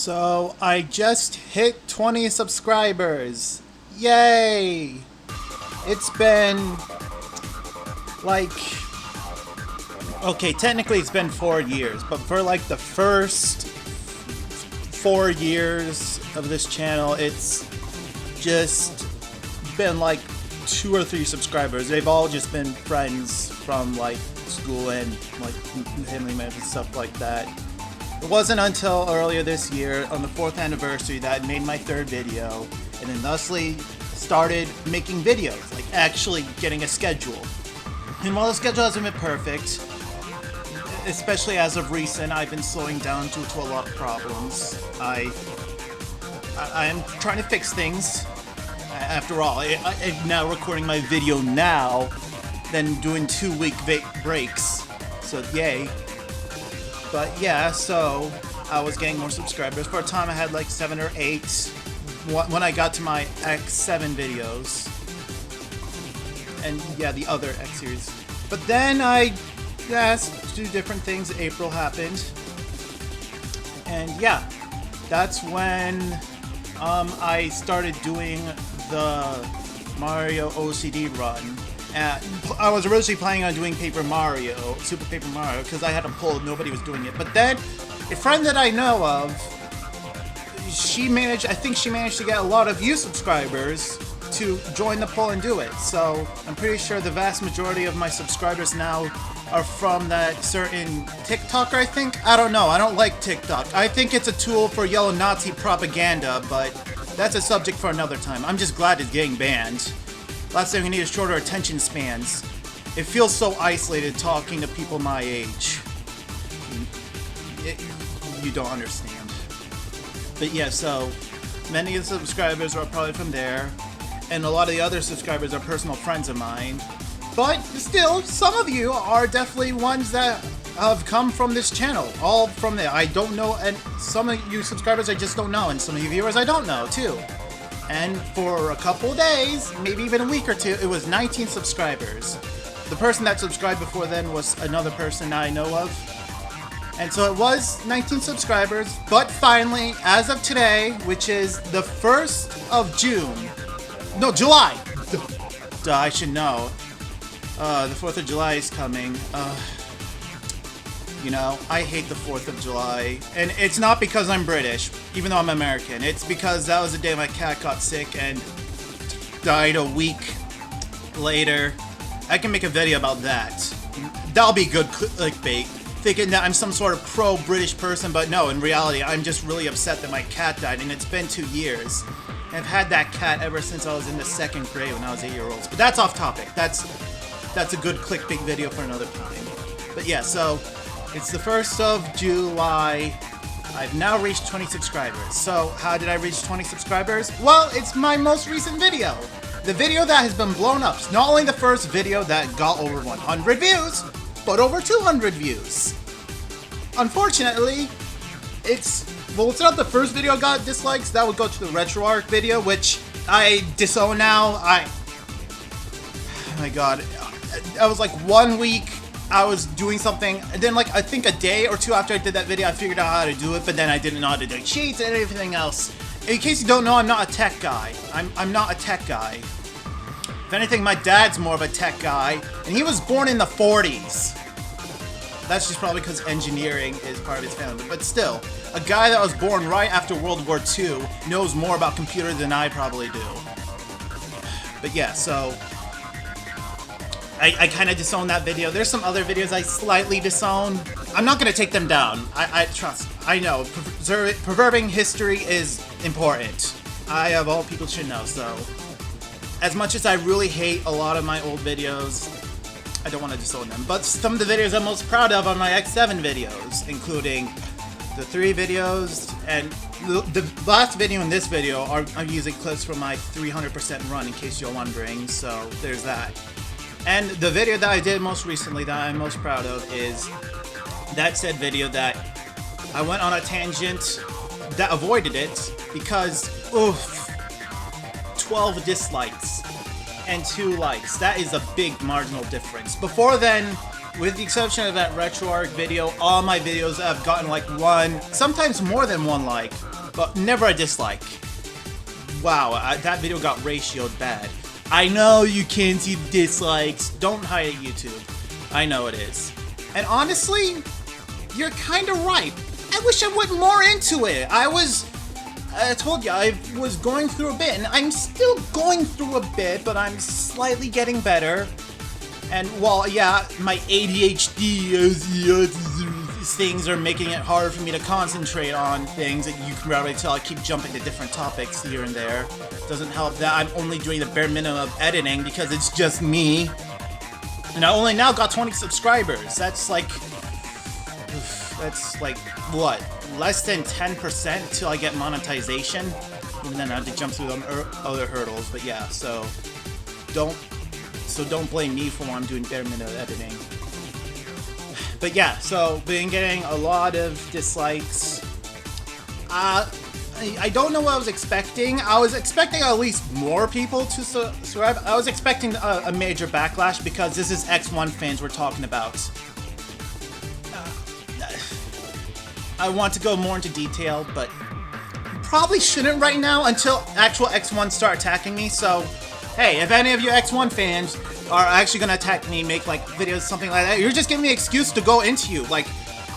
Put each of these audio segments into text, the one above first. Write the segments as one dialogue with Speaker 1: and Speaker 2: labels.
Speaker 1: So I just hit 20 subscribers. Yay! It's been like, okay, technically it's been 4 years, but for like the first 4 years of this channel, it's just been like 2 or 3 subscribers. They've all just been friends from like school and like family members and stuff like that. It wasn't until earlier this year, on the 4th anniversary, that I made my 3rd video, and then thusly started making videos, like actually getting a schedule. And while the schedule hasn't been perfect, especially as of recent, I've been slowing down due to a lot of problems. I am trying to fix things. After all, I'm now recording my video now, then doing 2-week breaks, so yay. But yeah, so I was getting more subscribers. For a time I had like 7 or 8 when I got to my X7 videos. And yeah, the other X series. But then I asked to do different things. April happened. And yeah, that's when I started doing the Mario OCD run. I was originally planning on doing Super Paper Mario, because I had a poll, nobody was doing it. But then, a friend that I know of, I think she managed to get a lot of you subscribers to join the poll and do it. So, I'm pretty sure the vast majority of my subscribers now are from that certain TikToker, I think? I don't know, I don't like TikTok. I think it's a tool for yellow Nazi propaganda, but that's a subject for another time. I'm just glad it's getting banned. Last thing we need is shorter attention spans. It feels so isolated talking to people my age. You don't understand. But yeah, so many of the subscribers are probably from there, and a lot of the other subscribers are personal friends of mine. But still, some of you are definitely ones that have come from this channel, all from there. I don't know, and some of you subscribers I just don't know, and some of you viewers I don't know too. And for a couple days, maybe even a week or two, it was 19 subscribers. The person that subscribed before then was another person I know of. And so it was 19 subscribers, but finally, as of today, which is the 1st of June, no, July! Duh, I should know. The 4th of July is coming. You know, I hate the 4th of July, and it's not because I'm British, even though I'm American. It's because that was the day my cat got sick and died a week later. I can make a video about that. That'll be good clickbait, thinking that I'm some sort of pro-British person, but no, in reality, I'm just really upset that my cat died, and it's been 2 years. I've had that cat ever since I was in the 2nd grade when I was 8 years old. But that's off topic. That's a good clickbait video for another time. But yeah, so it's the 1st of July. I've now reached 20 subscribers. So how did I reach 20 subscribers? Well, it's my most recent video. The video that has been blown up. It's not only the first video that got over 100 views, but over 200 views. Unfortunately, it's not the first video got dislikes. That would go to the RetroArch video, which I disown now. Oh my god. I was like 1 week I was doing something, and then like I think a day or 2 after I did that video I figured out how to do it, but then I didn't know how to do cheats and everything else. In case you don't know, I'm not a tech guy. I'm not a tech guy. If anything, my dad's more of a tech guy, and he was born in the 40s. That's just probably because engineering is part of his family, but still, a guy that was born right after World War II knows more about computers than I probably do. But yeah, so I kind of disown that video. There's some other videos I slightly disown. I'm not going to take them down. I trust. I know. Preserving history is important. I, of all people, should know. So, as much as I really hate a lot of my old videos, I don't want to disown them. But some of the videos I'm most proud of are my X7 videos, including the 3 videos, and the last video and this video I'm using clips from my 300% run, in case you're wondering. So, there's that. And the video that I did most recently that I'm most proud of is that said video that I went on a tangent that avoided it because, oof, 12 dislikes and 2 likes. That is a big marginal difference. Before then, With the exception of that RetroArch video, all my videos have gotten like 1, sometimes more than 1 like. but never a dislike. Wow, that video got ratioed bad. I know you can't see the dislikes. Don't hide it, YouTube. I know it is. And honestly, you're kind of right. I wish I went more into it. I told you, I was going through a bit, and I'm still going through a bit, but I'm slightly getting better. And while, yeah, my ADHD things are making it hard for me to concentrate on things, that you can probably tell I keep jumping to different topics here and there. Doesn't help that I'm only doing the bare minimum of editing because it's just me. And I only now got 20 subscribers. That's like, what? Less than 10% till I get monetization. And then I have to jump through other hurdles. But yeah, so don't blame me for when I'm doing bare minimum editing. But yeah, so been getting a lot of dislikes. I don't know what I was expecting. I was expecting at least more people to subscribe. I was expecting a major backlash because this is X1 fans we're talking about. I want to go more into detail, but probably shouldn't right now until actual X1 start attacking me. So, hey, if any of you X1 fans are actually gonna attack me, make like videos, something like that, you're just giving me an excuse to go into you. Like,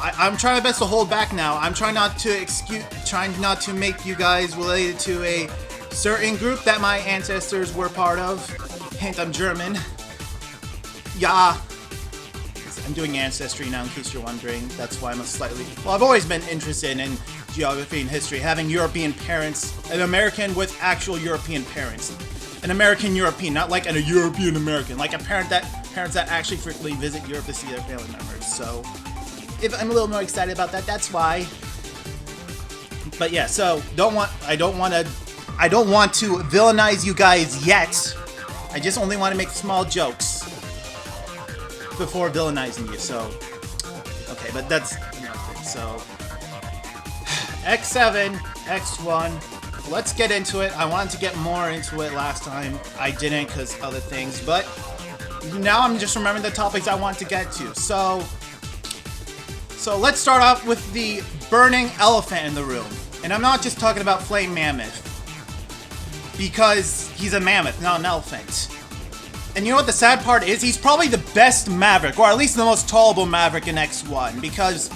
Speaker 1: I'm trying my best to hold back now. I'm trying not to make you guys related to a certain group that my ancestors were part of. Hint, I'm German. Yeah. I'm doing ancestry now, in case you're wondering. That's why I'm I've always been interested in geography and history, having European parents, an American with actual European parents. An American European, not like a European American, like parents that actually frequently visit Europe to see their family members. So, if I'm a little more excited about that, that's why. But yeah, so I don't want to villainize you guys yet. I just only want to make small jokes before villainizing you. So, okay, but that's nothing. So, X7, X1. Let's get into it. I wanted to get more into it last time. I didn't because other things, but now I'm just remembering the topics I want to get to. So let's start off with the burning elephant in the room. And I'm not just talking about Flame Mammoth, because he's a mammoth, not an elephant. And you know what the sad part is? He's probably the best Maverick, or at least the most tolerable Maverick in X1, because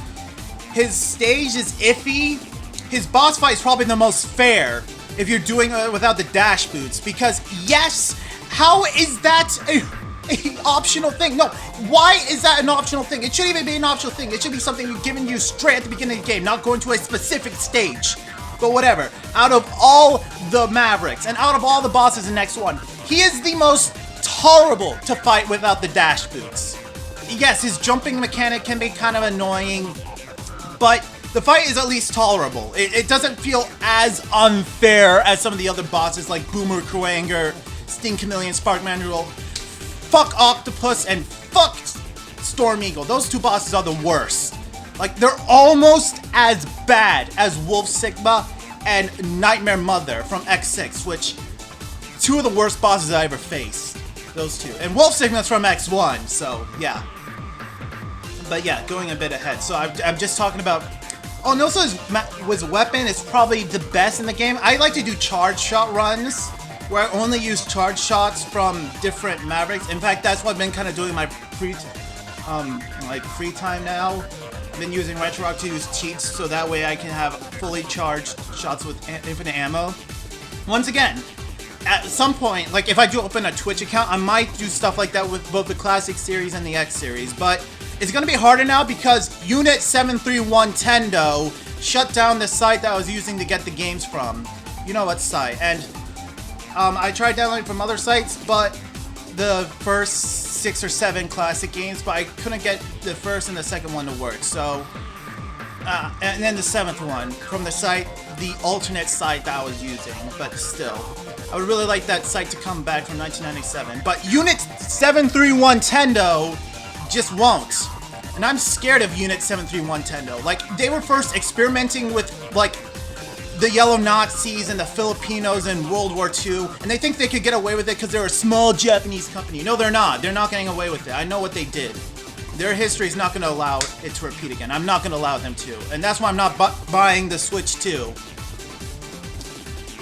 Speaker 1: his stage is iffy. His boss fight is probably the most fair if you're doing it without the dash boots, because yes, how is that a optional thing? No, why is that an optional thing? It shouldn't even be an optional thing. It should be something you're given you straight at the beginning of the game, not going to a specific stage. But whatever, out of all the Mavericks and out of all the bosses in X1, he is the most tolerable to fight without the dash boots. Yes, his jumping mechanic can be kind of annoying, but the fight is at least tolerable. It doesn't feel as unfair as some of the other bosses like Boomer Kroanger, Sting Chameleon, Spark Mandrill, fuck Octopus, and fuck Storm Eagle. Those two bosses are the worst. Like, they're almost as bad as Wolf Sigma and Nightmare Mother from X6, which, two of the worst bosses I ever faced. Those two. And Wolf Sigma's from X1, so, yeah. But yeah, going a bit ahead. So I'm just talking about... Oh, and also his weapon is probably the best in the game. I like to do charge shot runs, where I only use charge shots from different Mavericks. In fact, that's what I've been kind of doing my free time now. I've been using RetroRock to use cheats, so that way I can have fully charged shots with infinite ammo. Once again, at some point, like if I do open a Twitch account, I might do stuff like that with both the Classic Series and the X Series, but it's going to be harder now because Unit 731 Tendo shut down the site that I was using to get the games from. You know what site. And I tried downloading from other sites, but the first 6 or 7 classic games, but I couldn't get the first and the second one to work. So, and then the 7th one from the site, the alternate site that I was using, but still. I would really like that site to come back from 1997. But Unit 731 Tendo just won't. And I'm scared of Unit 731 Tendo. Like, they were first experimenting with, like, the Yellow Nazis and the Filipinos in World War II, and they think they could get away with it because they're a small Japanese company. No, they're not. They're not getting away with it. I know what they did. Their history is not going to allow it to repeat again. I'm not going to allow them to. And that's why I'm not buying the Switch 2.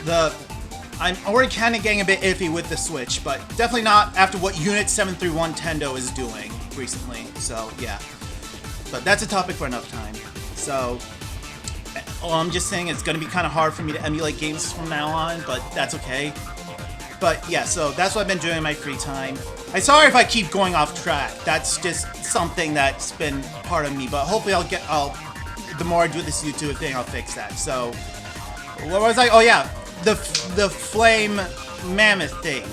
Speaker 1: I'm already kind of getting a bit iffy with the Switch, but definitely not after what Unit 731 Tendo is doing recently. So yeah, but that's a topic for another time. So I'm just saying it's going to be kind of hard for me to emulate games from now on, but that's okay. But yeah, so that's what I've been doing in my free time. I'm sorry if I keep going off track. That's just something that's been part of me, but hopefully the more I do this YouTube thing, I'll fix that. So what was I? Oh yeah, the flame mammoth thing.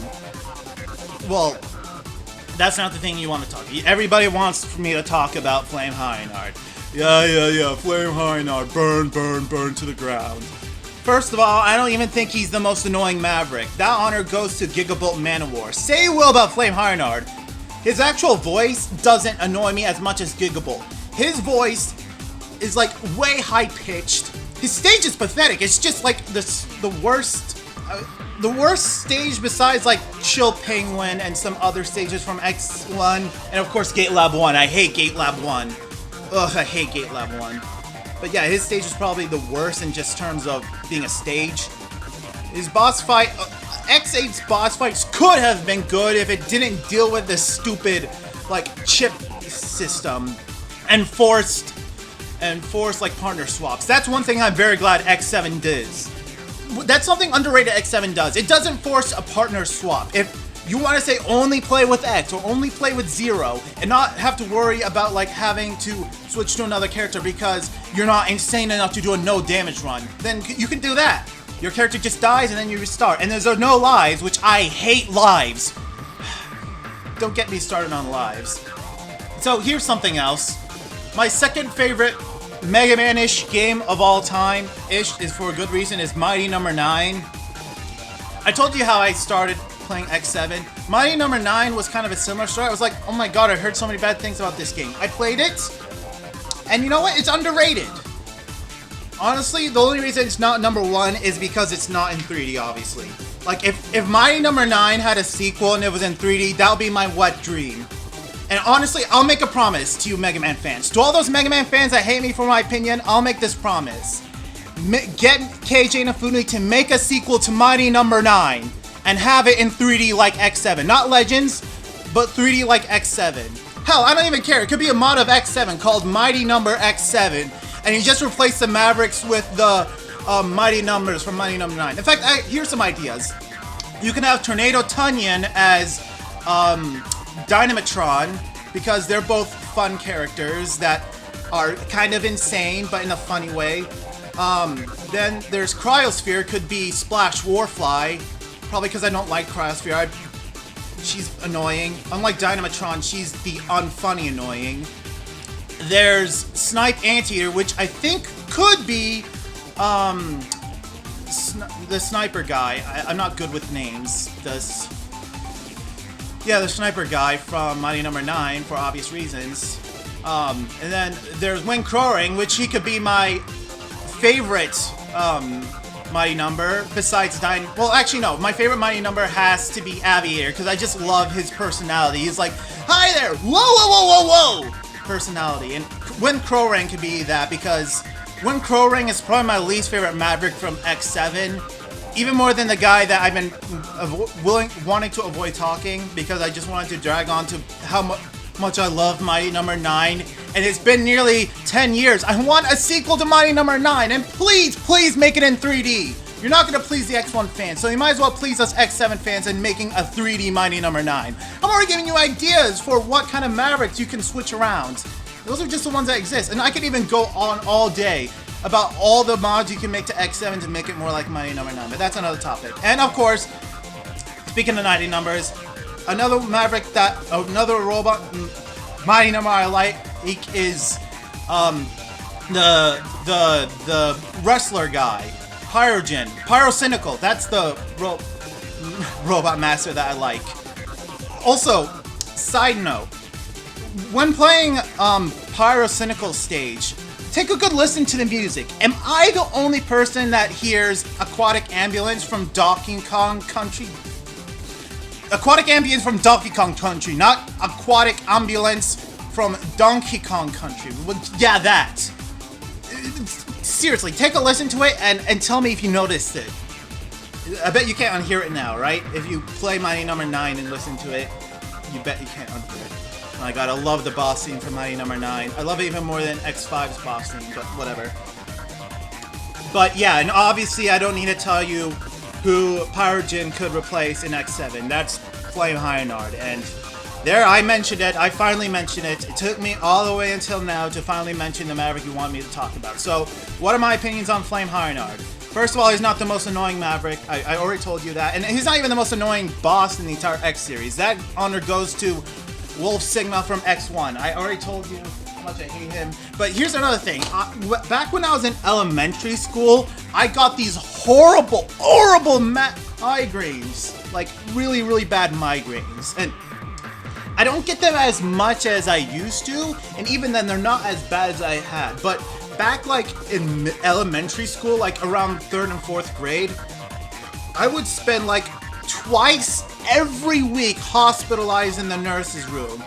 Speaker 1: Well, that's not the thing you want to talk. Everybody wants me to talk about Flame Heinard. Yeah, Flame Heinard, burn to the ground. First of all, I don't even think he's the most annoying Maverick. That honor goes to Gigabolt Manowar. Say you will about Flame Heinard. His actual voice doesn't annoy me as much as Gigabolt. His voice is like way high pitched. His stage is pathetic. It's just like the worst stage besides like Chill Penguin and some other stages from X1 and of course Gate Lab 1. I hate Gate Lab 1. Ugh, I hate Gate Lab 1. But yeah, his stage is probably the worst in just terms of being a stage. His boss fight, X8's boss fights could have been good if it didn't deal with this stupid like chip system and forced like partner swaps. That's one thing I'm very glad X7 does. That's something underrated X7 does. It doesn't force a partner swap. If you want to say only play with X or only play with Zero and not have to worry about like having to switch to another character because you're not insane enough to do a no damage run, then you can do that. Your character just dies and then you restart. And there's no lives, which I hate lives. Don't get me started on lives. So here's something else. My second favorite Mega Man-ish game of all time-ish is for a good reason is Mighty No. 9. I told you how I started playing X7. Mighty No. 9 was kind of a similar story. I was like, oh my god, I heard so many bad things about this game. I played it, and you know what? It's underrated. Honestly, the only reason it's not number 1 is because it's not in 3D, obviously. Like, if Mighty No. 9 had a sequel and it was in 3D, that would be my wet dream. And honestly, I'll make a promise to you Mega Man fans. To all those Mega Man fans that hate me for my opinion, I'll make this promise. Get KJ Inafune to make a sequel to Mighty No. 9 and have it in 3D like X7. Not Legends, but 3D like X7. Hell, I don't even care. It could be a mod of X7 called Mighty No. X7, and you just replace the Mavericks with the Mighty Numbers from Mighty No. 9. In fact, here's some ideas. You can have Tornado Tunyon as Dynamitron, because they're both fun characters that are kind of insane, but in a funny way. Then there's Cryosphere, could be Splash Warfly, probably because I don't like Cryosphere. She's annoying. Unlike Dynamitron, she's the unfunny annoying. There's Snipe Anteater, which I think could be the sniper guy. I'm not good with names. The sniper guy from Mighty No. 9 for obvious reasons. And then there's Wing Crowing, which he could be my favorite Mighty Number besides well, actually no, my favorite Mighty Number has to be Aviator because I just love his personality. He's like, hi there, whoa, personality. And Wing Crowing could be that because Wing Crowing is probably my least favorite Maverick from X7. Even more than the guy that I've been wanting to avoid talking because I just wanted to drag on to how much I love Mighty No. 9. And it's been nearly 10 years. I want a sequel to Mighty No. 9. And please make it in 3D. You're not going to please the X1 fans, so you might as well please us X7 fans in making a 3D Mighty No. 9. I'm already giving you ideas for what kind of Mavericks you can switch around. Those are just the ones that exist. And I could even go on all day about all the mods you can make to X7 to make it more like Mighty No. 9, but that's another topic. And of course, speaking of 90 numbers, another Maverick another robot Mighty number I like is the wrestler guy, Pyrogen, Pyrocynical. That's the robot master that I like. Also, side note, when playing Pyrocynical stage, take a good listen to the music. Am I the only person that hears Aquatic Ambulance from Donkey Kong Country? Aquatic Ambulance from Donkey Kong Country, not Aquatic Ambulance from Donkey Kong Country. Yeah, that. Seriously, take a listen to it and tell me if you noticed it. I bet you can't unhear it now, right? If you play Mighty Number 9 and listen to it, you bet you can't unhear it. My god, I love the boss theme from Mighty Number 9. I love it even more than X5's boss theme, but whatever. But yeah, and obviously I don't need to tell you who Pyrogen could replace in X7. That's Flame Hyanard, and there I mentioned it. I finally mentioned it. It took me all the way until now to finally mention the Maverick you want me to talk about. So, what are my opinions on Flame Hyanard? First of all, he's not the most annoying Maverick. I already told you that. And he's not even the most annoying boss in the entire X series. That honor goes to Wolf Sigma from X1. I already told you how much I hate him. But here's another thing. Back when I was in elementary school, I got these horrible migraines. Like, really, really bad migraines. And I don't get them as much as I used to. And even then, they're not as bad as I had. But back like in elementary school, like around 3rd and 4th grade, I would spend like twice every week hospitalized in the nurse's room.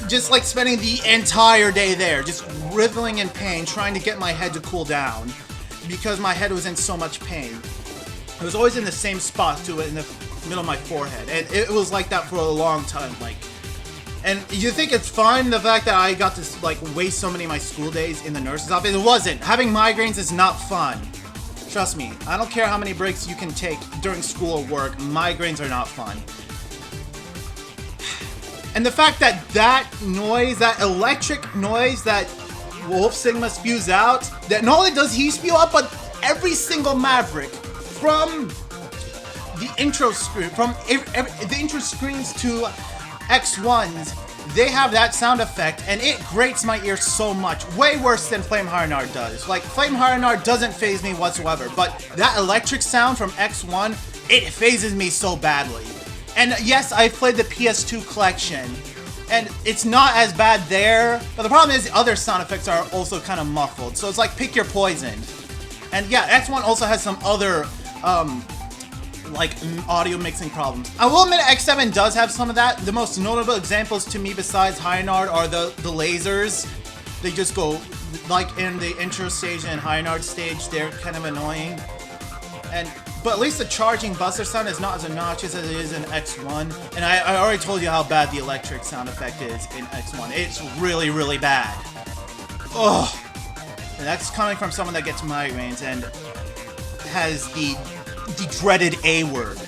Speaker 1: Just like spending the entire day there, just writhing in pain, trying to get my head to cool down because my head was in so much pain. It was always in the same spot to it in the middle of my forehead. And it was like that for a long time, like. And you think it's fun, the fact that I got to like waste so many of my school days in the nurse's office? It wasn't. Having migraines is not fun. Trust me, I don't care how many breaks you can take during school or work, migraines are not fun. And the fact that that noise, that electric noise that Wolf Sigma spews out, that not only does he spew out, but every single Maverick from the intro screen, from the intro screens to X1s, they have that sound effect, and it grates my ears so much. Way worse than Flame Hyanard does. Like, Flame Hyanard doesn't faze me whatsoever, but that electric sound from X1, it phases me so badly. And yes, I played the PS2 collection, and it's not as bad there, but the problem is the other sound effects are also kind of muffled, so it's like pick your poison. And yeah, X1 also has some other, like audio mixing problems. I will admit X7 does have some of that. The most notable examples to me besides Hyanard are the lasers. They just go, like in the intro stage and Hyanard stage, they're kind of annoying. But at least the charging buster sound is not as obnoxious as it is in X1. And I already told you how bad the electric sound effect is in X1. It's really, really bad. Ugh. And that's coming from someone that gets migraines and has the dreaded A word.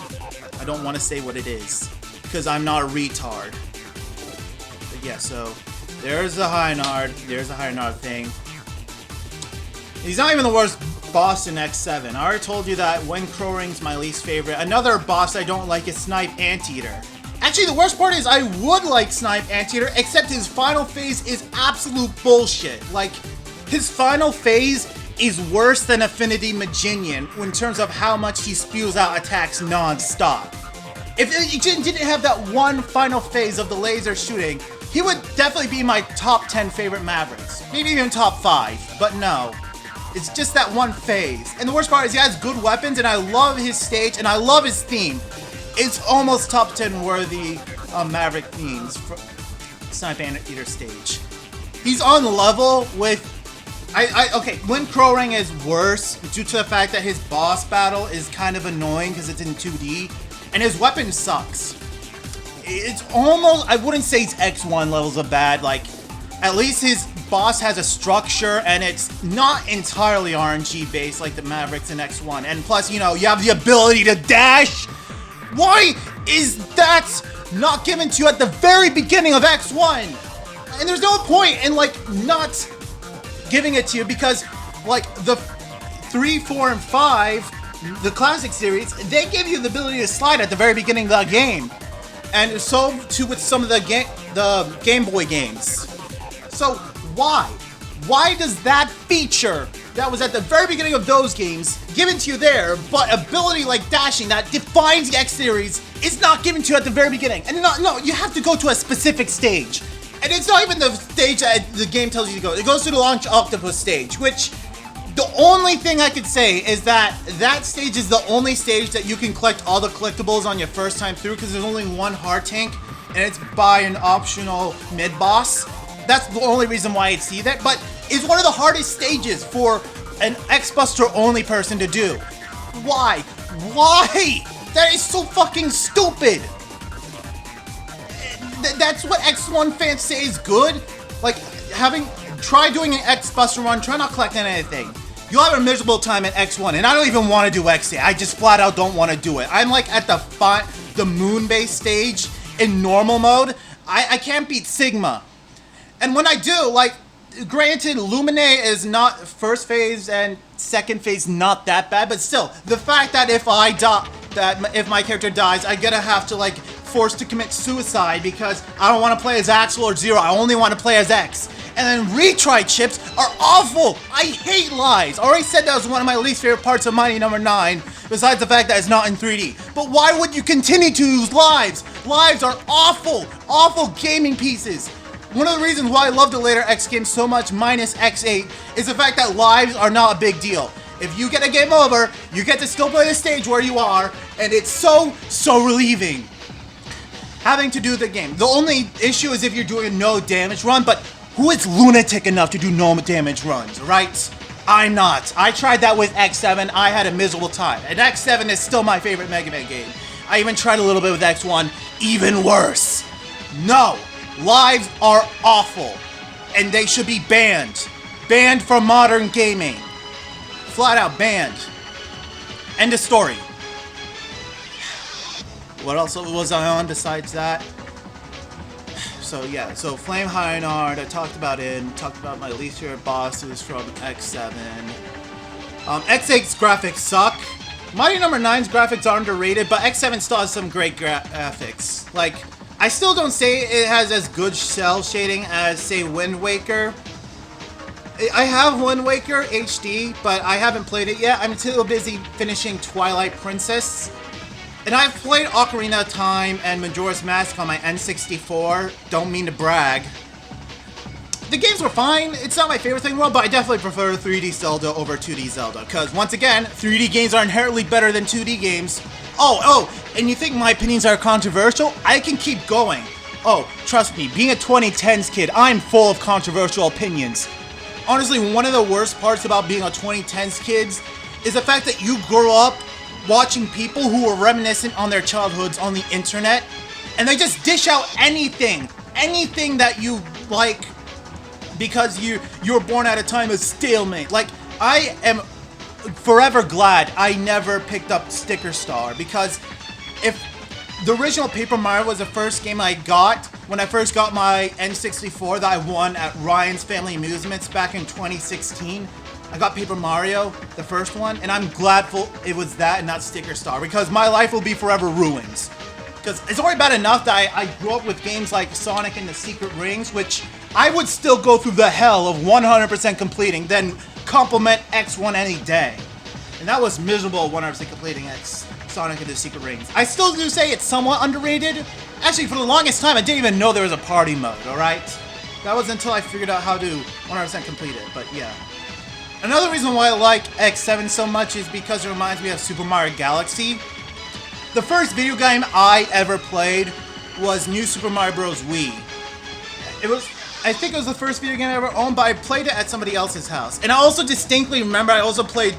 Speaker 1: I don't want to say what it is because I'm not a retard. But yeah, so there's the Hyanard. There's the Hyanard thing. He's not even the worst boss in X7. I already told you that when Crowring's my least favorite. Another boss I don't like is Snipe Anteater. Actually, the worst part is I would like Snipe Anteater, except his final phase is absolute bullshit. Like, his final phase is worse than Affinity Maginian in terms of how much he spews out attacks non-stop. If he didn't have that one final phase of the laser shooting, he would definitely be my top 10 favorite Mavericks. Maybe even top 5, but no. It's just that one phase. And the worst part is he has good weapons, and I love his stage, and I love his theme. It's almost top 10 worthy Maverick themes for Snipe Anteater stage. He's on level with okay, When Crowring is worse due to the fact that his boss battle is kind of annoying because it's in 2D, and his weapon sucks. It's almost, I wouldn't say it's X1 levels of bad, like, at least his boss has a structure and it's not entirely RNG based like the Mavericks in X1, and plus, you know, you have the ability to dash. Why is that not given to you at the very beginning of X1? And there's no point in, like, not giving it to you because, like, the 3, 4, and 5, the classic series, they give you the ability to slide at the very beginning of the game, and so too with some of the Game Boy games. So why does that feature that was at the very beginning of those games given to you there, but ability like dashing that defines the X series is not given to you at the very beginning? And no, you have to go to a specific stage. And it's not even the stage that the game tells you to go. It goes to the Launch Octopus stage, which the only thing I could say is that that stage is the only stage that you can collect all the collectibles on your first time through because there's only one heart tank and it's by an optional mid-boss. That's the only reason why I'd see that, but it's one of the hardest stages for an X-Buster only person to do. Why? Why? That is so fucking stupid. That's what X1 fans say is good. Like, try doing an X Buster run, try not collecting anything. You'll have a miserable time at X1, and I don't even want to do X8. I just flat out don't want to do it. I'm like at the moon base stage in normal mode. I can't beat Sigma. And when I do, like, granted, Lumine is not first phase and second phase not that bad, but still, the fact that if my character dies, I'm gonna have to, like, forced to commit suicide because I don't want to play as Axel or Zero. I only want to play as X. And then retry chips are awful. I hate lives. I already said that was one of my least favorite parts of Mighty Number 9, besides the fact that it's not in 3D. But why would you continue to use lives? Lives are awful, awful gaming pieces. One of the reasons why I love the later X games so much, minus X8, is the fact that lives are not a big deal. If you get a game over, you get to still play the stage where you are, and it's so relieving having to do the game. The only issue is if you're doing a no damage run, but who is lunatic enough to do no damage runs, right? I'm not. I tried that with X7, I had a miserable time. And X7 is still my favorite Mega Man game. I even tried a little bit with X1, even worse. No, lives are awful, and they should be banned. Banned from modern gaming. Flat out banned. End of story. What else was I on besides that? So yeah, so Flame Heinard, I talked about talked about my least favorite bosses from X7. X8's graphics suck. Mighty Number 9's graphics are underrated, but X7 still has some great graphics. Like, I still don't say it has as good cell shading as, say, Wind Waker. I have Wind Waker HD, but I haven't played it yet. I'm too busy finishing Twilight Princess. And I've played Ocarina of Time and Majora's Mask on my N64. Don't mean to brag. The games were fine. It's not my favorite thing in the world, but I definitely prefer 3D Zelda over 2D Zelda. Because, once again, 3D games are inherently better than 2D games. Oh, and you think my opinions are controversial? I can keep going. Oh, trust me, being a 2010s kid, I'm full of controversial opinions. Honestly, one of the worst parts about being a 2010s kid is the fact that you grow up watching people who are reminiscent on their childhoods on the internet, and they just dish out anything that you like, because you were born at a time of stalemate. Like, I am forever glad I never picked up Sticker Star, because if the original Paper Mario was the first game I got when I first got my N64 that I won at Ryan's Family Amusements back in 2016, I got Paper Mario, the first one, and I'm gladful it was that and not Sticker Star, because my life will be forever ruined. Because it's already bad enough that I grew up with games like Sonic and the Secret Rings, which I would still go through the hell of 100% completing, then compliment X1 any day. And that was miserable 100% completing Sonic and the Secret Rings. I still do say it's somewhat underrated. Actually, for the longest time, I didn't even know there was a party mode, alright? That was until I figured out how to 100% complete it, but yeah. Another reason why I like X7 so much is because it reminds me of Super Mario Galaxy. The first video game I ever played was New Super Mario Bros. Wii. I think it was the first video game I ever owned, but I played it at somebody else's house. And I also distinctly remember I also played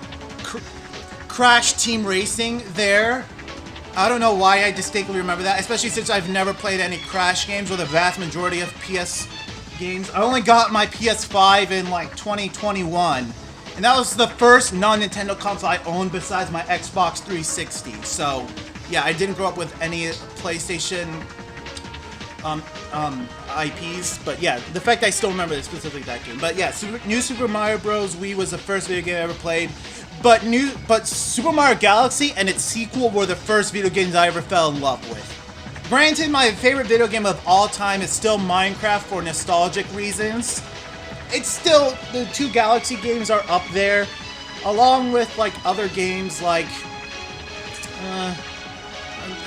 Speaker 1: Crash Team Racing there. I don't know why I distinctly remember that, especially since I've never played any Crash games or the vast majority of PS games. I only got my PS5 in like 2021. And that was the first non-Nintendo console I owned besides my Xbox 360. So, yeah, I didn't grow up with any PlayStation IPs. But yeah, the fact I still remember specifically that game. But yeah, New Super Mario Bros. Wii was the first video game I ever played. But Super Mario Galaxy and its sequel were the first video games I ever fell in love with. Granted, my favorite video game of all time is still Minecraft for nostalgic reasons. It's still, the two Galaxy games are up there, along with, like, other games like,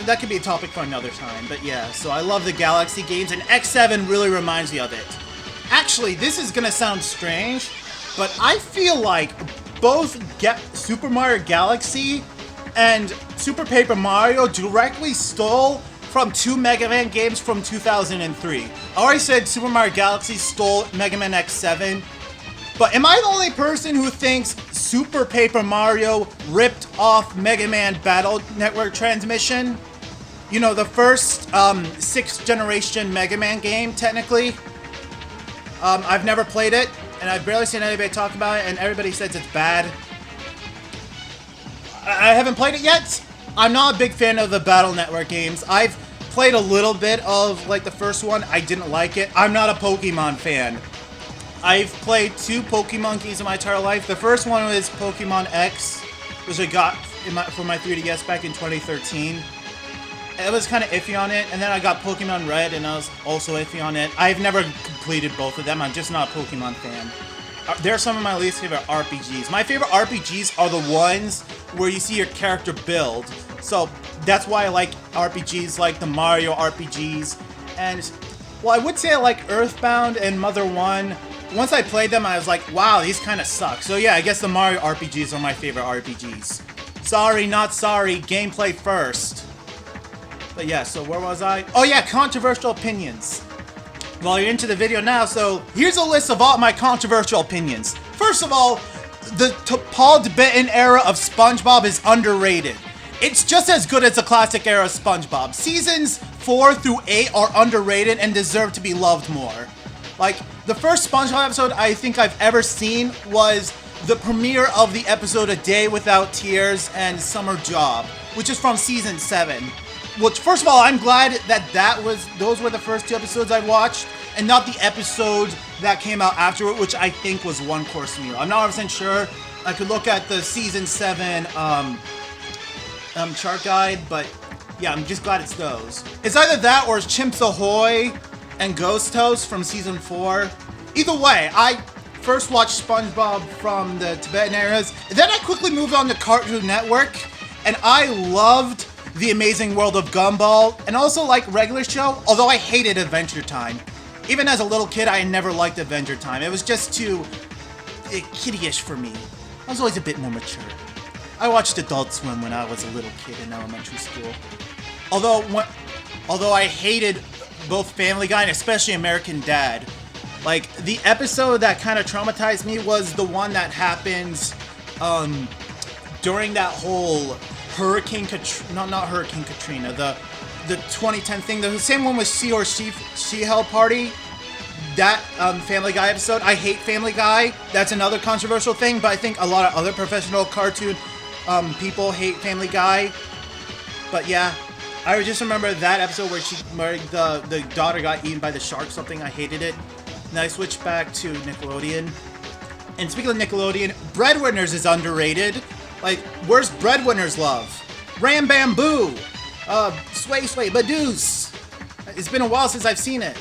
Speaker 1: that could be a topic for another time, but yeah, so I love the Galaxy games, and X7 really reminds me of it. Actually, this is gonna sound strange, but I feel like both Super Mario Galaxy and Super Paper Mario directly stole from two Mega Man games from 2003. I already said Super Mario Galaxy stole Mega Man X7. But am I the only person who thinks Super Paper Mario ripped off Mega Man Battle Network Transmission? You know, the first 6th generation Mega Man game, technically. I've never played it, and I've barely seen anybody talk about it, and everybody says it's bad. I haven't played it yet. I'm not a big fan of the Battle Network games. I've played a little bit of, like, the first one. I didn't like it. I'm not a Pokemon fan. I've played 2 Pokemon games in my entire life. The first one was Pokemon X, which I got for my 3DS back in 2013. I was kind of iffy on it, and then I got Pokemon Red, and I was also iffy on it. I've never completed both of them. I'm just not a Pokemon fan. They're some of my least favorite RPGs. My favorite RPGs are the ones where you see your character build. So that's why I like RPGs like the Mario RPGs. And, well, I would say I like Earthbound and Mother 1. Once I played them, I was like, wow, these kind of suck. So yeah, I guess the Mario RPGs are my favorite RPGs. Sorry, not sorry. Gameplay first. But yeah, so where was I? Oh yeah, controversial opinions. Well, you're into the video now, so here's a list of all my controversial opinions. First of all, the Paul Tibetan era of SpongeBob is underrated. It's just as good as the classic era of SpongeBob. Seasons 4 through 8 are underrated and deserve to be loved more. Like, the first SpongeBob episode I think I've ever seen was the premiere of the episode A Day Without Tears and Summer Job, which is from season 7. Which, first of all, I'm glad that those were the first 2 episodes I watched, and not the episode that came out after it, which I think was One Course Meal. I'm not 100% sure. I could look at the season 7 chart guide, but yeah, I'm just glad it's those. It's either that or it's Chimps Ahoy and Ghost Toast from season 4. Either way, I first watched SpongeBob from the Tibetan eras, then I quickly moved on to Cartoon Network, and I loved The Amazing World of Gumball, and also like regular show, although I hated Adventure Time. Even as a little kid, I never liked Adventure Time. It was just too kiddie-ish for me. I was always a bit more mature. I watched Adult Swim when I was a little kid in elementary school. Although I hated both Family Guy and especially American Dad. Like, the episode that kind of traumatized me was the one that happens during that whole Hurricane Katrina, not Hurricane Katrina, the 2010 thing, the same one with She-Hell Party, that Family Guy episode. I hate Family Guy. That's another controversial thing, but I think a lot of other professional cartoon people hate Family Guy. But yeah, I just remember that episode where the daughter got eaten by the shark or something. I hated it. Then I switched back to Nickelodeon. And speaking of Nickelodeon, Breadwinners is underrated. Like, where's Breadwinners love? Ram Bam Boo! Sway Sway Badoos! It's been a while since I've seen it.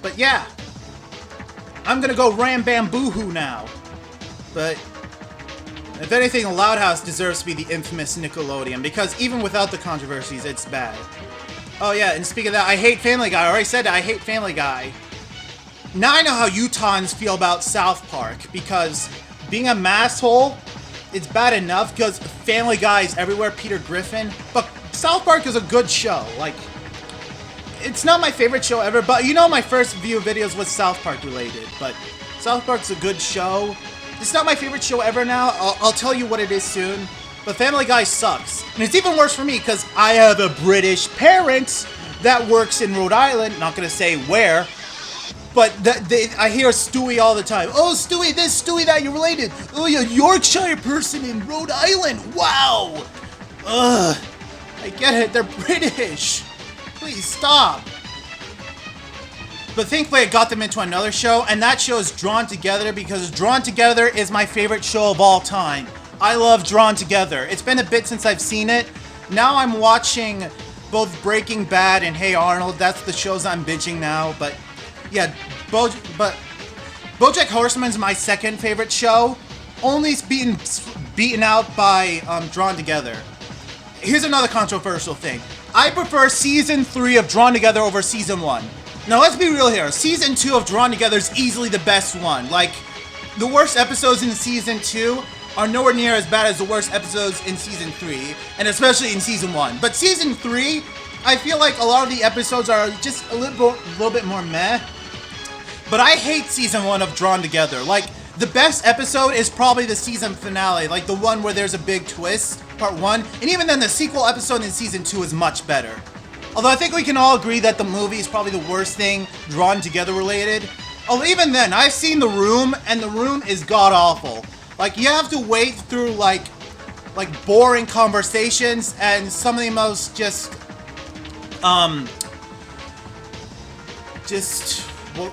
Speaker 1: But yeah. I'm gonna go Ram Bam Boo Hoo now. But if anything, Loud House deserves to be the infamous Nickelodeon, because even without the controversies, it's bad. Oh yeah, and speaking of that, I hate Family Guy. I already said that, I hate Family Guy. Now I know how Utahns feel about South Park, because being a masshole, it's bad enough, because Family Guy is everywhere, Peter Griffin, but South Park is a good show. Like, it's not my favorite show ever, but you know my first view of videos was South Park related, but South Park's a good show. It's not my favorite show ever now, I'll tell you what it is soon, but Family Guy sucks. And it's even worse for me, because I have a British parent that works in Rhode Island, not gonna say where, but I hear Stewie all the time. Oh, Stewie this, Stewie that, you're related. Oh, you're a Yorkshire person in Rhode Island. Wow. Ugh. I get it, they're British. Please stop. But thankfully I got them into another show, and that show is Drawn Together, because Drawn Together is my favorite show of all time. I love Drawn Together. It's been a bit since I've seen it. Now I'm watching both Breaking Bad and Hey Arnold. That's the shows I'm binging now, but yeah, BoJack Horseman's my second favorite show, only beaten out by Drawn Together. Here's another controversial thing. I prefer Season 3 of Drawn Together over Season 1. Now let's be real here, Season 2 of Drawn Together is easily the best one. Like, the worst episodes in Season 2 are nowhere near as bad as the worst episodes in Season 3, and especially in Season 1. But Season 3, I feel like a lot of the episodes are just a little bit more meh. But I hate Season 1 of Drawn Together. Like, The best episode is probably the season finale, like the one where there's a big twist, part 1. And even then, the sequel episode in season 2 is much better. Although I think we can all agree that the movie is probably the worst thing drawn together related. Oh, even then, I've seen The Room, and The Room is god-awful. Like, you have to wade through, like boring conversations, and some of the most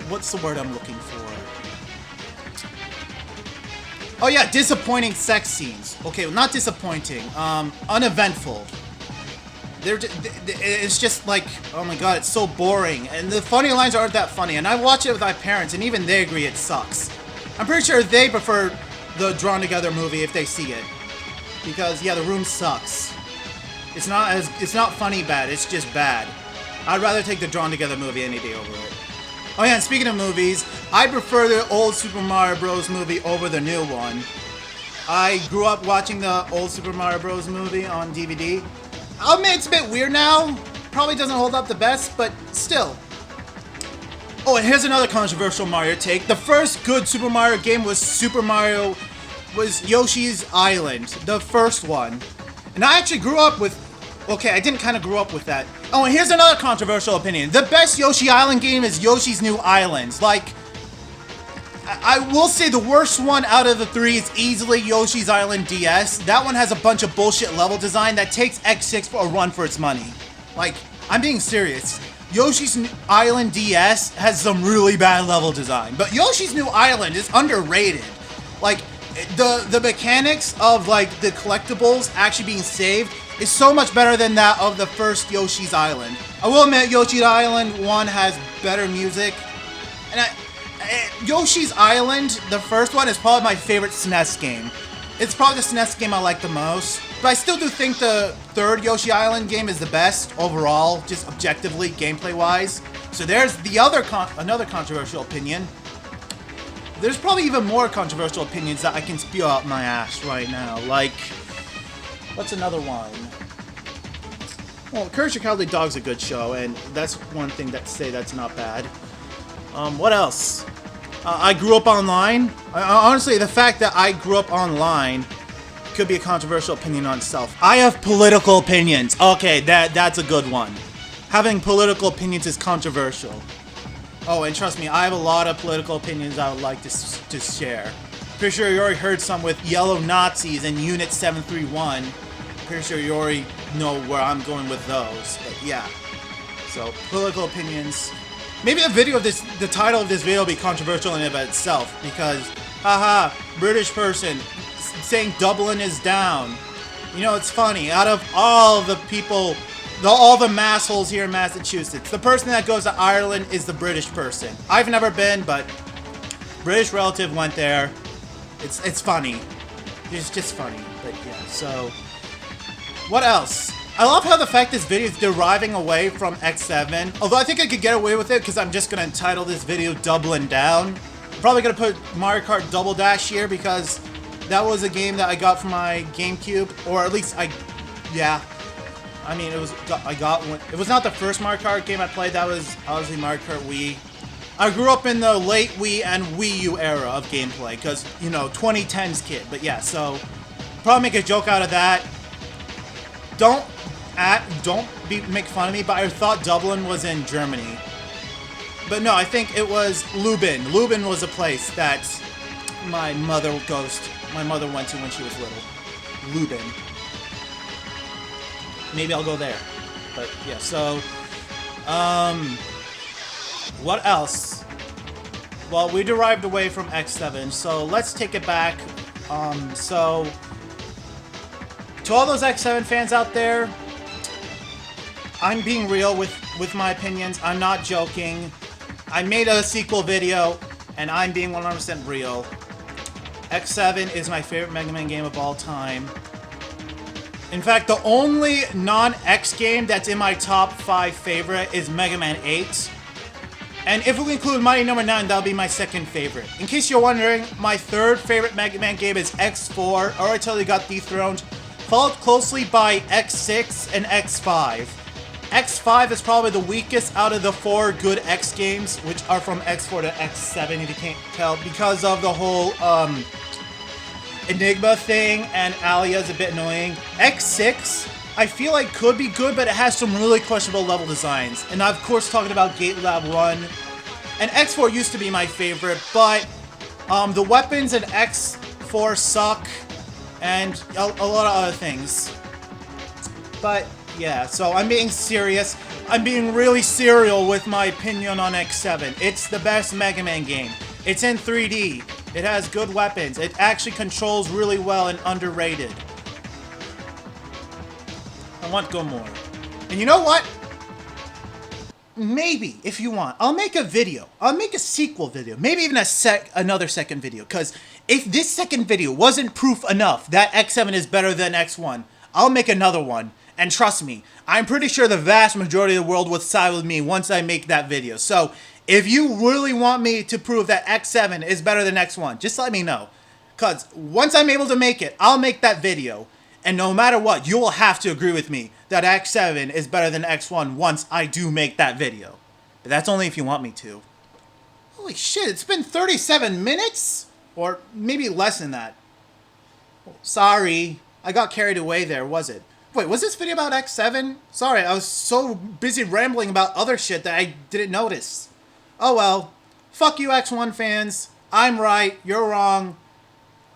Speaker 1: what's the word I'm looking for? Oh yeah, disappointing sex scenes. Okay, well, not disappointing, uneventful. It's just like, oh my god, it's so boring. And the funny lines aren't that funny. And I watch it with my parents, and even they agree it sucks. I'm pretty sure they prefer the drawn together movie if they see it. Because, yeah, The Room sucks. It's not funny bad, it's just bad. I'd rather take the drawn together movie any day over it. Oh yeah, and speaking of movies, I prefer the old Super Mario Bros. Movie over the new one. I grew up watching the old Super Mario Bros. Movie on DVD. I'll admit it's a bit weird now. Probably doesn't hold up the best, but still. Oh, and here's another controversial Mario take. The first good Super Mario game was Yoshi's Island, the first one. And I actually grew up with... Okay, I didn't kind of grow up with that. Oh, and here's another controversial opinion. The best Yoshi Island game is Yoshi's New Islands. Like, I will say the worst one out of the 3 is easily Yoshi's Island DS. That one has a bunch of bullshit level design that takes X6 for a run for its money. Like, I'm being serious. Yoshi's Island DS has some really bad level design, but Yoshi's New Island is underrated. Like, the mechanics of, like, the collectibles actually being saved is so much better than that of the first Yoshi's Island. I will admit Yoshi's Island 1 has better music, and Yoshi's Island, the first one, is probably my favorite SNES game. It's probably the SNES game I like the most, but I still do think the third Yoshi Island game is the best overall, just objectively, gameplay-wise. So there's the another controversial opinion. There's probably even more controversial opinions that I can spew out my ass right now. Like, what's another one? Well, Courage the Cowardly Dog's a good show, and that's one thing that's not bad. What else? I grew up online. Honestly, the fact that I grew up online could be a controversial opinion on itself. I have political opinions. Okay, that's a good one. Having political opinions is controversial. Oh, and trust me, I have a lot of political opinions I would like to share. Pretty sure you already heard some with yellow Nazis and Unit 731. Pretty sure you already know where I'm going with those. But yeah. So, political opinions. Maybe the title of this video will be controversial in and of itself, because, haha, British person saying Dublin is down. You know, it's funny. Out of all the people, all the massholes here in Massachusetts, the person that goes to Ireland is the British person. I've never been, but British relative went there. It's funny. It's just funny. But yeah, so what else? I love how the fact this video is deriving away from X7. Although I think I could get away with it because I'm just going to entitle this video Dublin Down. I'm probably going to put Mario Kart Double Dash here because that was a game that I got from my GameCube. Or at least yeah. I mean, I got one. It was not the first Mario Kart game I played. That was obviously Mario Kart Wii. I grew up in the late Wii and Wii U era of gameplay because, you know, 2010s kid. But yeah, so probably make a joke out of that. Don't make fun of me, but I thought Dublin was in Germany. But no, I think it was Lubin. Lubin was a place that my mother went to when she was little. Lubin. Maybe I'll go there. But yeah, so what else? Well, we derived away from X7, so let's take it back. So to all those X7 fans out there, I'm being real with my opinions. I'm not joking. I made a sequel video, and I'm being 100% real. X7 is my favorite Mega Man game of all time. In fact, the only non-X game that's in my top 5 favorite is Mega Man 8. And if we include Mighty Number 9, that'll be my second favorite. In case you're wondering, my third favorite Mega Man game is X4, already totally got dethroned, followed closely by X6 and X5. X5 is probably the weakest out of the 4 good X games, which are from X4 to X7, if you can't tell, because of the whole Enigma thing, and Alia is a bit annoying. X6, I feel like could be good, but it has some really questionable level designs. And I'm, of course, talking about Gate Lab 1. And X4 used to be my favorite, but the weapons in X4 suck, and a lot of other things. But yeah, so I'm being serious. I'm being really serial with my opinion on X7. It's the best Mega Man game. It's in 3D. It has good weapons. It actually controls really well and underrated. I want to go more. And you know what? Maybe, if you want, I'll make a video. I'll make a sequel video. Maybe even another second video. Because if this second video wasn't proof enough that X7 is better than X1, I'll make another one. And trust me, I'm pretty sure the vast majority of the world will side with me once I make that video. So, if you really want me to prove that X7 is better than X1, just let me know. Because once I'm able to make it, I'll make that video. And no matter what, you will have to agree with me that X7 is better than X1 once I do make that video. But that's only if you want me to. Holy shit, it's been 37 minutes? Or maybe less than that. Oh, sorry, I got carried away there, was it? Wait, was this video about X7? Sorry, I was so busy rambling about other shit that I didn't notice. Oh well. Fuck you, X1 fans. I'm right, you're wrong.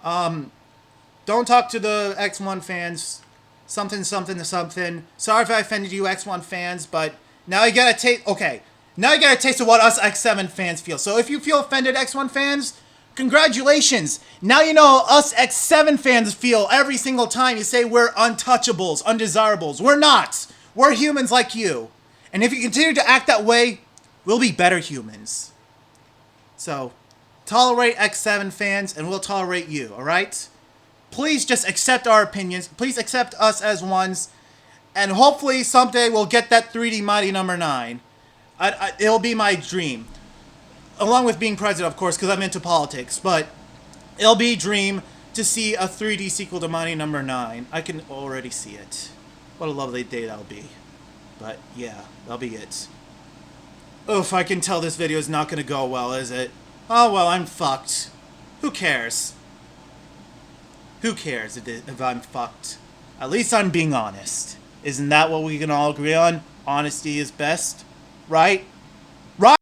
Speaker 1: Don't talk to the X1 fans. Something, something, something. Sorry if I offended you, X1 fans, but now you get a taste. Okay, now you get a taste of what us X7 fans feel. So if you feel offended, X1 fans, congratulations. Now you know how us X7 fans feel every single time you say we're untouchables, undesirables. We're not. We're humans like you. And if you continue to act that way, we'll be better humans. So, tolerate X7 fans, and we'll tolerate you, alright? Please just accept our opinions. Please accept us as ones. And hopefully someday we'll get that 3D Mighty number 9. It'll be my dream. Along with being president, of course, because I'm into politics. But it'll be a dream to see a 3D sequel to Mighty number 9. I can already see it. What a lovely day that'll be. But yeah, that'll be it. Oof, I can tell this video is not going to go well, is it? Oh well, I'm fucked. Who cares? Who cares if I'm fucked? At least I'm being honest. Isn't that what we can all agree on? Honesty is best, right?